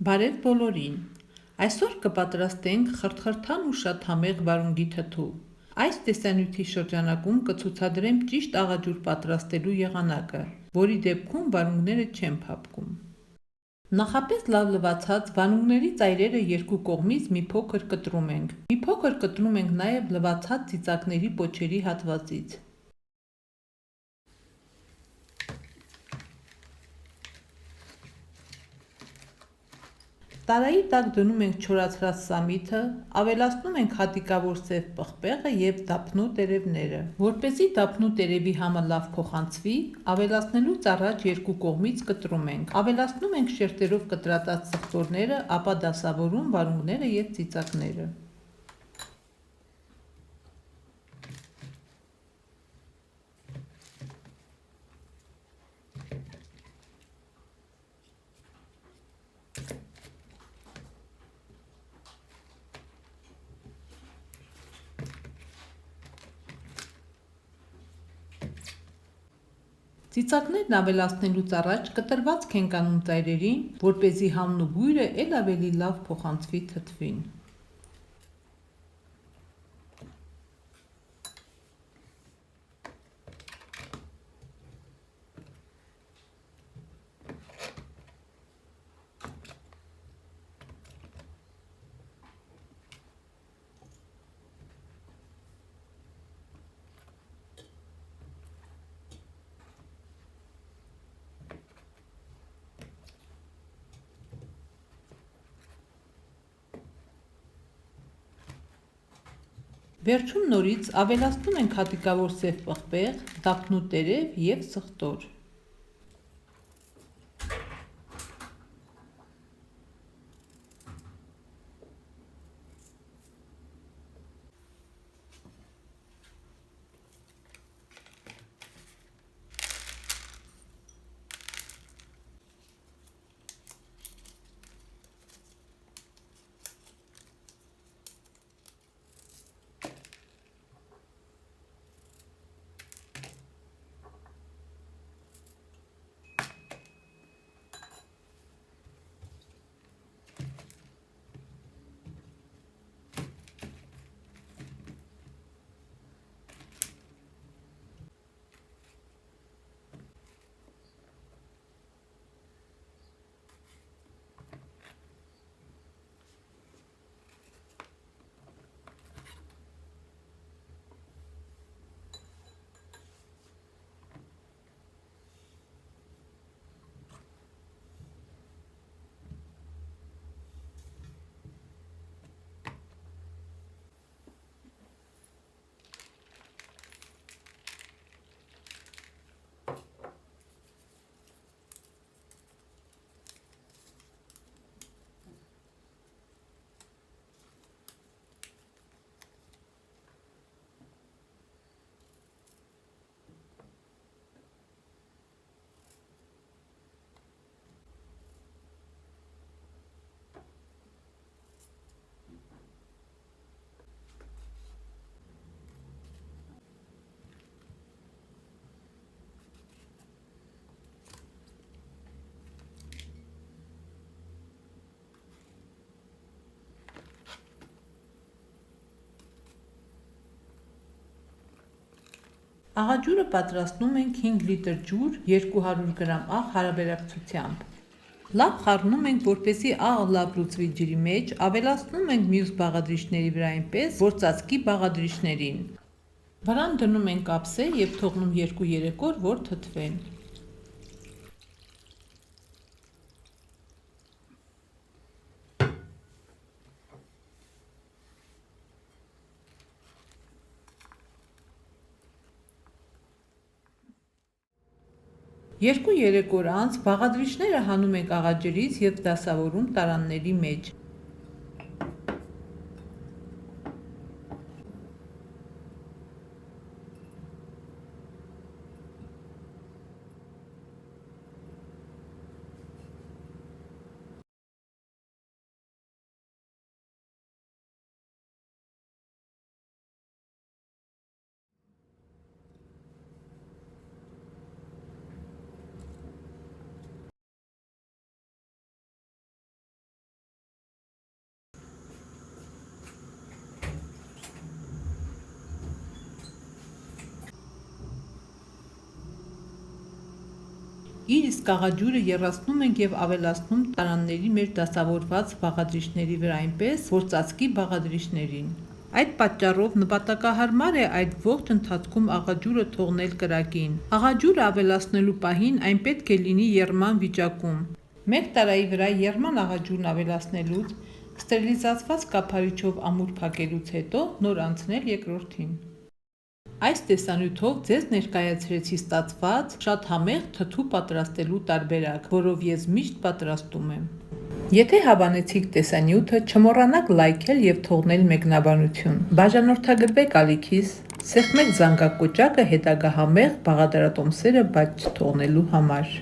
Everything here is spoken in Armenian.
Բարև բոլորին։ Այսօր կպատրաստենք խրթխրթան ու շատ համեղ վարունգի թթու։ Այս տեսանյութի շրջանակում կցուցադրեմ ճիշտ աղաջուր պատրաստելու եղանակը, որի դեպքում վարունգները չեն փափկում։ Նախապես լավ լվացած վարունգների ծայրերը երկու կողմից մի փոքր կտրում ենք։ Մի փոքր կտրում ենք նաև լվացած ծիծակների պոչերի հատվածից։ Տարայի տակ դնում ենք չորացրած սամիթը, ավելացնում ենք հատիկավոր սև պղպեղը և դափնու տերևները։ Որպեսզի դափնու տերևի համը լավ փոխանցվի, ավելացնելուց առաջ երկու կողմից կտրում ենք։ Ավելացնում ենք շերտերով կտրատած սխտորները, ապա դասավորում վարունգները և ծիծակները։ Ծիծակներն ավելացնելուց առաջ կտրվածք ենք անում ծայրերին, որպեսզի համն ու բույրը էլ ավելի լավ փոխանցվի թթվին։ Վերջում նորից ավելացնում ենք հատիկավոր սև պղպեղ, դափնու տերև և սխտոր։ Աղաջուրը պատրաստում ենք 5 լիտր ջուր 200 գրամ աղ հարաբերակցությամբ։ Լավ խառնում ենք, որպեսզի աղը լավ լուծվի ջրի մեջ, ավելացնում ենք մյուս բաղադրիչների վրա այնպես, որ ծածկի բաղադրիչներին։ Վրան դնում ենք ափսե և թողնում 2-3 օր, որ թթվեն։ Երկու-երեք օր անց բաղադրիչները հանում ենք աղաջրից և դասավորում տարանների մեջ։ Իր իսկ աղաջուրը եռացնում ենք եւ ավելացնում տարանների մեր դասավորված բաղադրիչների վրա այնպես, որ ծածկի բաղադրիչներին։ Այդ պատճառով նպատակահարմար է այդ ողջ ընթացքում աղաջուրը թողնել կրակին։ Աղաջուրը ավելացնելու պահին այն պետք է լինի եռման վիճակում։ 1 տարայի վրա եռման աղաջուրն ավելացնելուց, ստերիլիզացված կափարիչով ամուր փակելուց հետո նոր անցնել երկրորդին։ Այս տեսանյութով ձեզ ներկայացրեցի ստացված շատ համեղ թթու պատրաստելու տարբերակ, որով ես միշտ պատրաստում եմ։ Եթե հավանեցիք տեսանյութը, չմոռանաք լայքել եւ թողնել մեկնաբանություն։ Բաժանորդագրվեք ալիքիս, սեղմեք զանգակոճակը հետագա համեղ բաղադրատոմսերը բաց չթողնելու համար։